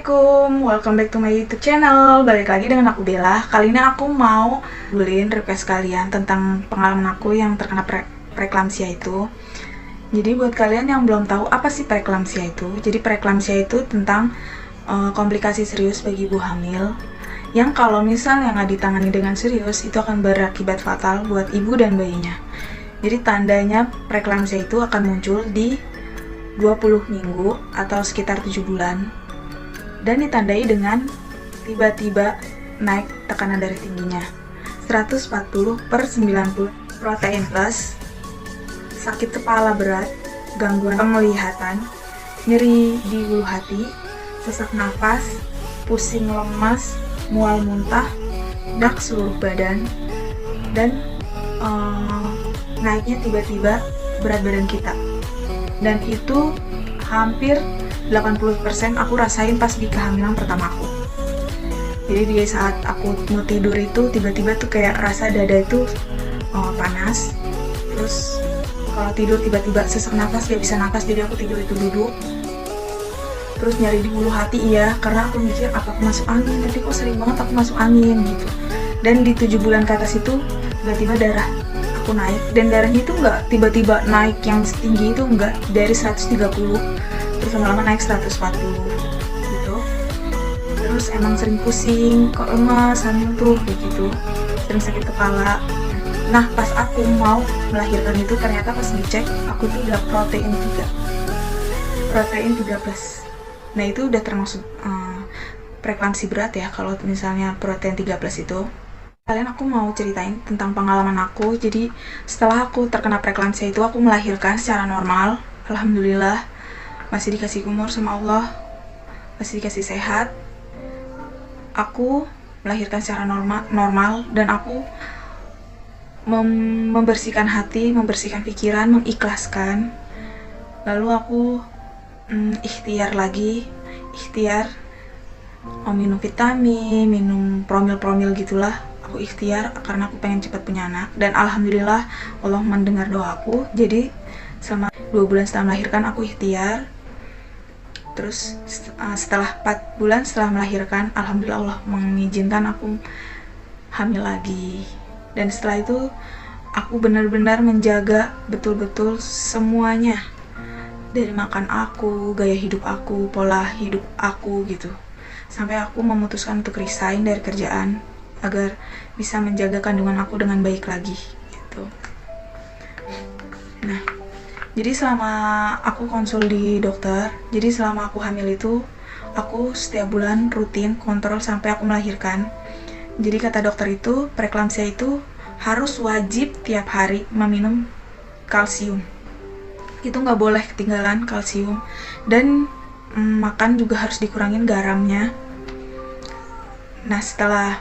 Assalamualaikum, welcome back to my YouTube channel. Balik lagi dengan aku Bella. Kali ini aku mau beliin request kalian tentang pengalaman aku yang terkena preeklamsia itu. Jadi buat kalian yang belum tahu apa sih preeklamsia itu, jadi preeklamsia itu tentang komplikasi serius bagi ibu hamil yang kalau misalnya nggak ditangani dengan serius itu akan berakibat fatal buat ibu dan bayinya. Jadi tandanya preeklamsia itu akan muncul di 20 minggu atau sekitar 7 bulan dan ditandai dengan tiba-tiba naik tekanan darah tingginya 140/90, protein plus, sakit kepala berat, gangguan penglihatan, nyeri di ulu hati, sesak nafas, pusing lemas, mual muntah, dak seluruh badan, dan naiknya tiba-tiba berat badan kita. Dan itu hampir 80% aku rasain pas di kehamilan pertama aku. Jadi di saat aku mau tidur itu tiba-tiba tuh kayak rasa dada itu panas. Terus kalau tidur tiba-tiba sesak nafas, gak bisa nafas, jadi aku tidur itu duduk. Terus nyari di ulu hati iya, karena aku mikir apa aku masuk angin, tapi kok sering banget aku masuk angin gitu. Dan di 7 bulan ke atas itu tiba-tiba darah aku naik, dan darahnya itu nggak tiba-tiba naik yang setinggi itu, enggak, dari 130 terus lama-lama naik 140 gitu. Terus emang sering pusing, kok lemas, hamil tuh begitu, sering sakit kepala. Nah pas aku mau melahirkan itu ternyata pas dicek aku tuh udah protein 13. Nah itu udah termasuk preeklamsi berat ya kalau misalnya protein 13 itu. Kalian aku mau ceritain tentang pengalaman aku. Jadi setelah aku terkena preeklamsia itu aku melahirkan secara normal, alhamdulillah, masih dikasih umur sama Allah, masih dikasih sehat. Aku melahirkan secara normal dan aku membersihkan hati, membersihkan pikiran, mengikhlaskan. Lalu aku ikhtiar mau minum vitamin, minum promil gitulah. Aku ikhtiar karena aku pengen cepat punya anak, dan alhamdulillah Allah mendengar doaku. Jadi selama 2 bulan setelah melahirkan aku ikhtiar. Terus setelah 4 bulan setelah melahirkan, alhamdulillah Allah mengizinkan aku hamil lagi. Dan setelah itu aku benar-benar menjaga betul-betul semuanya, dari makan aku, gaya hidup aku, pola hidup aku gitu, sampai aku memutuskan untuk resign dari kerjaan agar bisa menjaga kandungan aku dengan baik lagi gitu. Nah, jadi selama aku konsul di dokter, jadi selama aku hamil itu aku setiap bulan rutin kontrol sampai aku melahirkan. Jadi kata dokter itu preeklamsia itu harus wajib tiap hari meminum kalsium. Itu nggak boleh ketinggalan kalsium, dan makan juga harus dikurangin garamnya. Nah setelah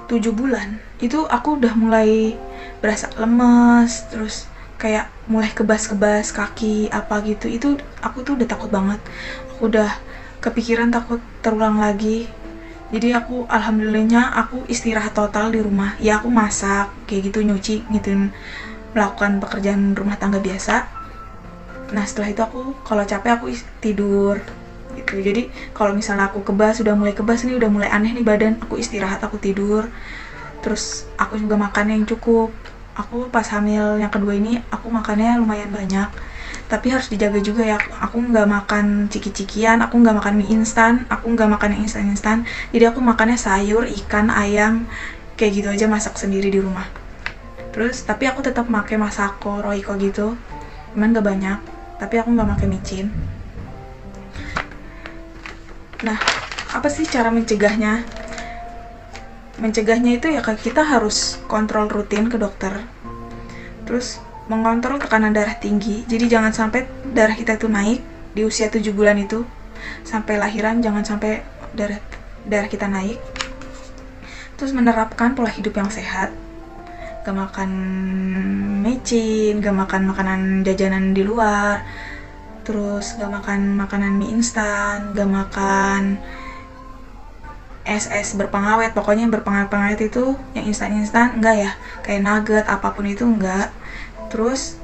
7 bulan itu aku udah mulai berasa lemes, terus kayak mulai kebas-kebas kaki apa gitu. Itu aku tuh udah takut banget, aku udah kepikiran takut terulang lagi. Jadi aku alhamdulillahnya aku istirahat total di rumah. Ya aku masak kayak gitu, nyuci gitu, melakukan pekerjaan rumah tangga biasa. Nah setelah itu aku kalau capek aku tidur gitu. Jadi kalau misalnya aku kebas, udah mulai kebas nih, udah mulai aneh nih badan, aku istirahat, aku tidur. Terus aku juga makan yang cukup. Aku pas hamil yang kedua ini aku makannya lumayan banyak, tapi harus dijaga juga ya. Aku nggak makan ciki-cikian, aku nggak makan mie instan, aku nggak makan yang instan. Jadi aku makannya sayur, ikan, ayam, kayak gitu aja, masak sendiri di rumah. Terus tapi aku tetap pakai Masako, Royco gitu, cuman nggak banyak. Tapi aku nggak pakai micin. Nah, apa sih cara mencegahnya? Mencegahnya itu ya kita harus kontrol rutin ke dokter. Terus mengontrol tekanan darah tinggi. Jadi jangan sampai darah kita itu naik di usia 7 bulan itu. Sampai lahiran jangan sampai darah kita naik. Terus menerapkan pola hidup yang sehat. Gak makan micin, gak makan makanan jajanan di luar. Terus gak makan makanan mie instan, gak makan es berpengawet. Pokoknya yang berpengawet itu yang instan enggak ya, kayak nugget apapun itu enggak. Terus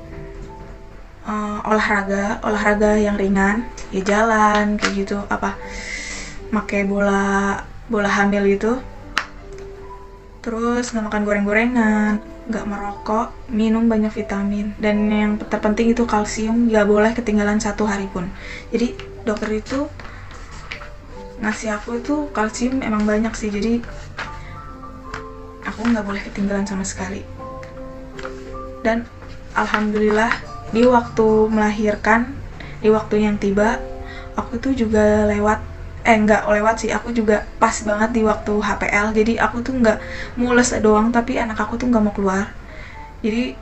olahraga yang ringan, ya jalan kayak gitu, pakai bola hamil gitu. Terus nggak makan goreng-gorengan, nggak merokok, minum banyak vitamin, dan yang terpenting itu kalsium nggak boleh ketinggalan 1 hari pun. Jadi dokter itu ngasih aku itu kalsium emang banyak sih, jadi aku nggak boleh ketinggalan sama sekali. Dan alhamdulillah di waktu melahirkan, di waktu yang tiba, aku tuh juga nggak lewat sih, aku juga pas banget di waktu HPL. Jadi aku tuh nggak mules doang, tapi anak aku tuh nggak mau keluar. Jadi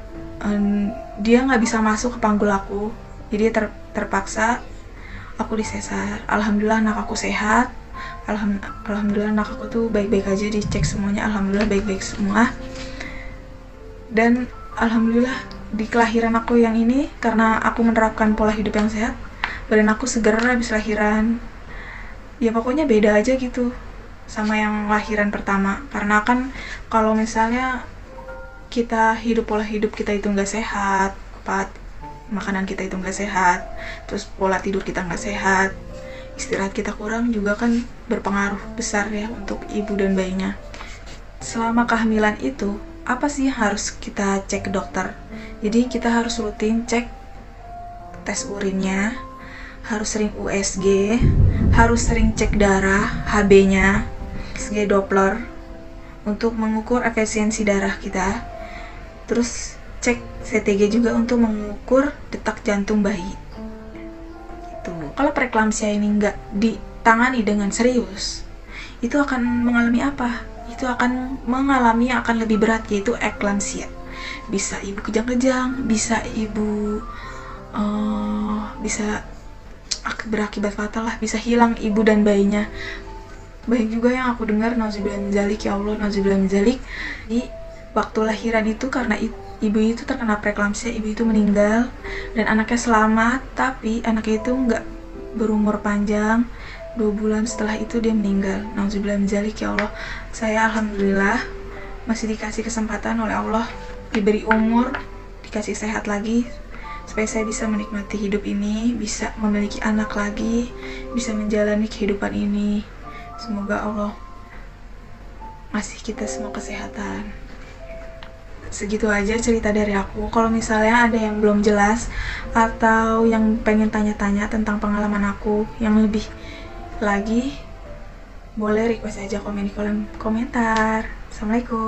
dia nggak bisa masuk ke panggul aku, jadi terpaksa aku disesar. Alhamdulillah anak aku sehat. Alhamdulillah anak aku tuh baik-baik aja, dicek semuanya, alhamdulillah baik-baik semua. Dan alhamdulillah di kelahiran aku yang ini, karena aku menerapkan pola hidup yang sehat, badan aku seger habis lahiran. Ya pokoknya beda aja gitu sama yang lahiran pertama. Karena kan kalau misalnya kita pola hidup kita itu nggak sehat, makanan kita itu nggak sehat, terus pola tidur kita nggak sehat, istirahat kita kurang, juga kan berpengaruh besar ya untuk ibu dan bayinya. Selama kehamilan itu, apa sih yang harus kita cek ke dokter? Jadi kita harus rutin cek tes urinnya, harus sering USG, harus sering cek darah, HB-nya, USG Doppler untuk mengukur efisiensi darah kita. Terus cek CTG juga untuk mengukur detak jantung bayi. Gitu. Kalau preeklamsia ini nggak ditangani dengan serius, itu akan mengalami apa? Itu akan mengalami yang akan lebih berat, yaitu eklamsia. Bisa ibu kejang-kejang, bisa ibu bisa berakibat fatal lah, bisa hilang ibu dan bayinya. Banyak juga yang aku dengar, nauzubillah min dzalik, ya Allah, nauzubillah min dzalik, di waktu lahiran itu karena ibu itu terkena preeklamsia, ibu itu meninggal dan anaknya selamat, tapi anaknya itu nggak berumur panjang. 2 bulan setelah itu dia meninggal. Nauzubillah min dzalik, ya Allah. Saya alhamdulillah masih dikasih kesempatan oleh Allah, diberi umur, dikasih sehat lagi, supaya saya bisa menikmati hidup ini, bisa memiliki anak lagi, bisa menjalani kehidupan ini. Semoga Allah ngasih kita semua kesehatan. Segitu aja cerita dari aku. Kalau misalnya ada yang belum jelas atau yang pengen tanya-tanya tentang pengalaman aku yang lebih lagi, boleh request aja komen di kolom komentar. Assalamualaikum.